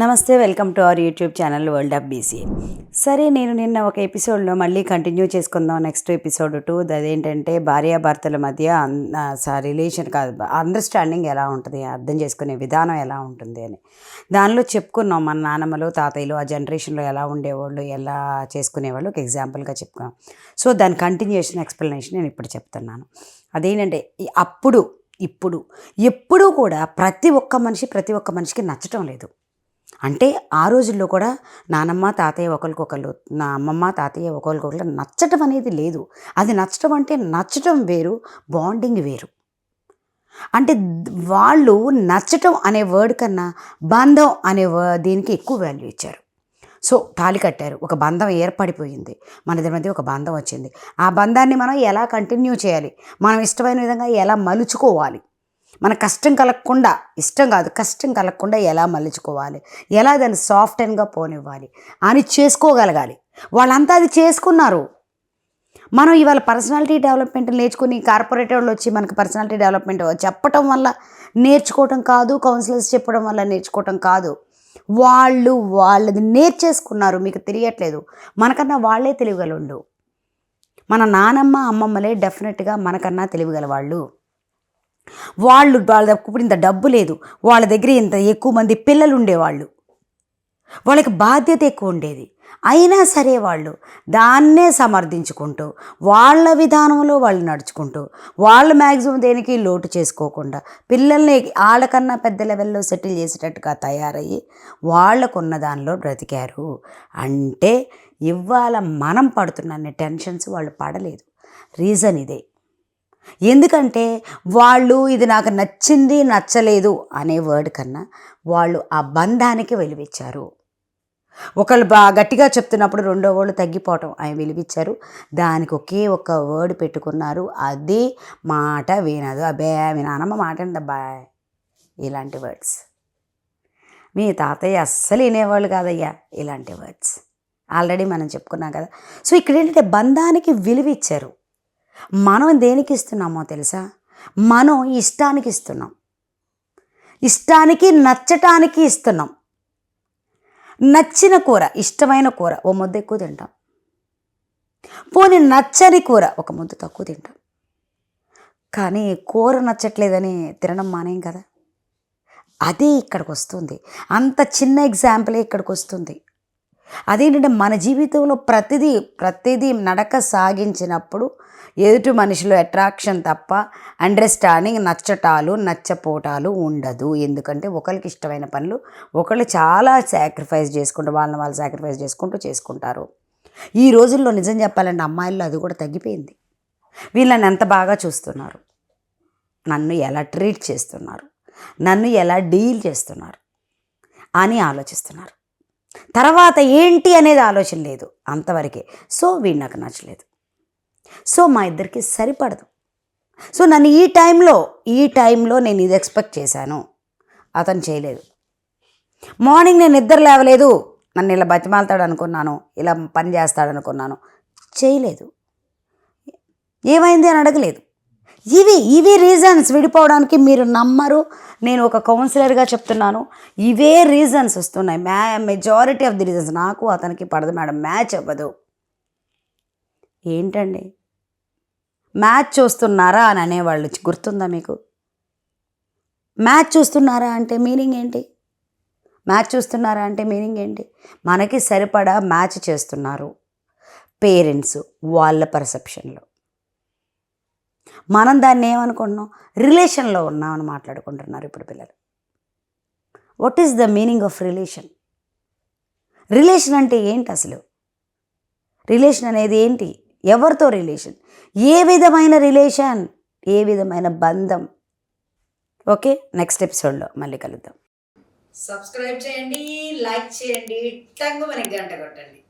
నమస్తే, welcome to our YouTube channel world of BC. సరే, నేను నిన్న ఒక ఎపిసోడ్లో మళ్ళీ కంటిన్యూ చేసుకుందాం. నెక్స్ట్ ఎపిసోడ్ 2 అదేంటంటే భార్యాభర్తల మధ్య రిలేషన్ కాదు, అండర్స్టాండింగ్ ఎలా ఉంటుంది, అర్థం చేసుకునే విధానం ఎలా ఉంటుంది అని. దానిలో చెప్పుకున్నాం మన నాన్నమ్మలు తాతయ్యలు ఆ జనరేషన్లో ఎలా ఉండేవాళ్ళు, ఎలా చేసుకునేవాళ్ళు ఒక ఎగ్జాంపుల్గా చెప్పుకున్నాం. సో దాని కంటిన్యూషన్ ఎక్స్ప్లెనేషన్ నేను ఇప్పుడు చెప్తున్నాను. అదేంటంటే ఇప్పుడు ఎప్పుడూ కూడా ప్రతి ఒక్క మనిషికి నచ్చటం లేదు. అంటే ఆ రోజుల్లో కూడా నానమ్మ తాతయ్య ఒకరికొకళ్ళు, నా అమ్మమ్మ తాతయ్య ఒకరికొకళ్ళు నచ్చటం అనేది లేదు. అది నచ్చటం అంటే నచ్చటం వేరు, బాండింగ్ వేరు. అంటే వాళ్ళు నచ్చటం అనే వర్డ్ కన్నా బంధం అనే దీనికి ఎక్కువ వాల్యూ ఇచ్చారు. సో తాళి కట్టారు, ఒక బంధం ఏర్పడిపోయింది, మన ఇద్దరి మధ్య ఒక బంధం వచ్చింది. ఆ బంధాన్ని మనం ఎలా కంటిన్యూ చేయాలి, మనం ఇష్టమైన విధంగా ఎలా మలుచుకోవాలి, మన కష్టం కలగకుండా ఎలా మలుచుకోవాలి, ఎలా దాన్ని సాఫ్ట్ అండ్గా పోనివ్వాలి అని చేసుకోగలగాలి. వాళ్ళంతా అది చేసుకున్నారు. మనం ఇవాళ పర్సనాలిటీ డెవలప్మెంట్ నేర్చుకుని కార్పొరేట్ వాళ్ళు వచ్చి మనకు పర్సనాలిటీ డెవలప్మెంట్ చెప్పటం వల్ల నేర్చుకోవటం కాదు, కౌన్సిలర్స్ చెప్పడం వల్ల నేర్చుకోవటం కాదు. వాళ్ళది నేర్చేసుకున్నారు, మీకు తెలియట్లేదు. మనకన్నా వాళ్ళే తెలియగలవాళ్ళు. మన నానమ్మ అమ్మమ్మలే డెఫినెట్గా మనకన్నా తెలియగలవాళ్ళు. వాళ్ళ దగ్గర ఇంత డబ్బు లేదు, వాళ్ళ దగ్గర ఇంత ఎక్కువ మంది పిల్లలు ఉండేవాళ్ళు, వాళ్ళకి బాధ్యత ఎక్కువ ఉండేది. అయినా సరే వాళ్ళు దాన్నే సమర్థించుకుంటూ వాళ్ళ విధానంలో వాళ్ళు నడుచుకుంటూ వాళ్ళు మ్యాక్సిమం దేనికి లోటు చేసుకోకుండా పిల్లల్ని వాళ్ళకన్నా పెద్ద లెవెల్లో సెటిల్ చేసేటట్టుగా తయారయ్యి వాళ్ళకున్న దానిలో బ్రతికారు. అంటే ఇవాళ మనం పడుతున్న టెన్షన్స్ వాళ్ళు పడలేదు. రీజన్ ఇదే. ఎందుకంటే వాళ్ళు ఇది నాకు నచ్చింది నచ్చలేదు అనే వర్డ్ కన్నా వాళ్ళు ఆ బంధానికి విలువిచ్చారు. ఒకళ్ళు గట్టిగా చెప్తున్నప్పుడు రెండో వాళ్ళు తగ్గిపోవటం ఆయన విలువిచ్చారు. దానికి ఒకే ఒక్క వర్డ్ పెట్టుకున్నారు, అది మాట వినదు. అబ్బే మీ నానమ్మ మాట ఏంటబ్బా, ఇలాంటి వర్డ్స్. మీ తాతయ్య అస్సలు వినేవాళ్ళు కాదయ్యా, ఇలాంటి వర్డ్స్ ఆల్రెడీ మనం చెప్పుకున్నాం కదా. సో ఇక్కడ ఏంటంటే బంధానికి విలువిచ్చారు. మనం దేనికి ఇస్తున్నామో తెలుసా? మనం ఇష్టానికి ఇస్తున్నాం, ఇష్టానికి నచ్చటానికి ఇస్తున్నాం. నచ్చిన కూర, ఇష్టమైన కూర ఓ ముద్ద ఎక్కువ తింటాం, పోనీ నచ్చని కూర ఒక ముద్ద తక్కువ తింటాం. కానీ కూర నచ్చట్లేదని తినడం మానేం కదా. అదే ఇక్కడికి వస్తుంది, అంత చిన్న ఎగ్జాంపులే ఇక్కడికి వస్తుంది. అదేంటంటే మన జీవితంలో ప్రతిదీ నడక సాగించినప్పుడు ఎదుటి మనిషిలో అట్రాక్షన్ తప్ప అండర్స్టాండింగ్, నచ్చపోటాలు ఉండదు. ఎందుకంటే ఒకరికి ఇష్టమైన పనులు ఒకళ్ళు చాలా సాక్రిఫైస్ చేసుకుంటూ వాళ్ళు సాక్రిఫైస్ చేసుకుంటారు. ఈ రోజుల్లో నిజం చెప్పాలంటే అమ్మాయిల్లో అది కూడా తగ్గిపోయింది. వీళ్ళని ఎంత బాగా చూస్తున్నారు, నన్ను ఎలా ట్రీట్ చేస్తున్నారు, నన్ను ఎలా డీల్ చేస్తున్నారు అని ఆలోచిస్తున్నారు. తర్వాత ఏంటి అనేది ఆలోచన లేదు, అంతవరకే. సో వీడు నాకు నచ్చలేదు, సో మా ఇద్దరికి సరిపడదు, సో నన్ను ఈ టైంలో నేను ఇది ఎక్స్పెక్ట్ చేశాను, అతను చేయలేదు. మార్నింగ్ నేను నిద్ర లేవలేదు, నన్ను ఇలా బతిమాలతాడు అనుకున్నాను, ఇలా పని చేస్తాడు అనుకున్నాను, చేయలేదు. ఏమైంది అని అడగలేదు. ఇవి రీజన్స్ విడిపోవడానికి. మీరు నమ్మరు, నేను ఒక కౌన్సిలర్గా చెప్తున్నాను, ఇవే రీజన్స్ వస్తున్నాయి. Majority of the reasons. నాకు అతనికి పడదు మేడం, మ్యాచ్ అవ్వదు. ఏంటండి మ్యాచ్ చూస్తున్నారా అని అనేవాళ్ళు గుర్తుందా మీకు? మ్యాచ్ చూస్తున్నారా అంటే మీనింగ్ ఏంటి? మనకి సరిపడా మ్యాచ్ చేస్తున్నారు పేరెంట్స్ వాళ్ళ పర్సెప్షన్లో. మనం దాన్ని ఏమనుకుంటున్నాం, రిలేషన్లో ఉన్నామని మాట్లాడుకుంటున్నారు ఇప్పుడు పిల్లలు. What is the meaning of relation? Relation అంటే ఏంటి అసలు? రిలేషన్ అనేది ఏంటి? ఎవరితో రిలేషన్? ఏ విధమైన రిలేషన్? ఏ విధమైన బంధం? ఓకే, నెక్స్ట్ ఎపిసోడ్లో మళ్ళీ కలుద్దాం. సబ్స్క్రైబ్ చేయండి, లైక్ చేయండి, టంగు మనకి గంట కొట్టండి.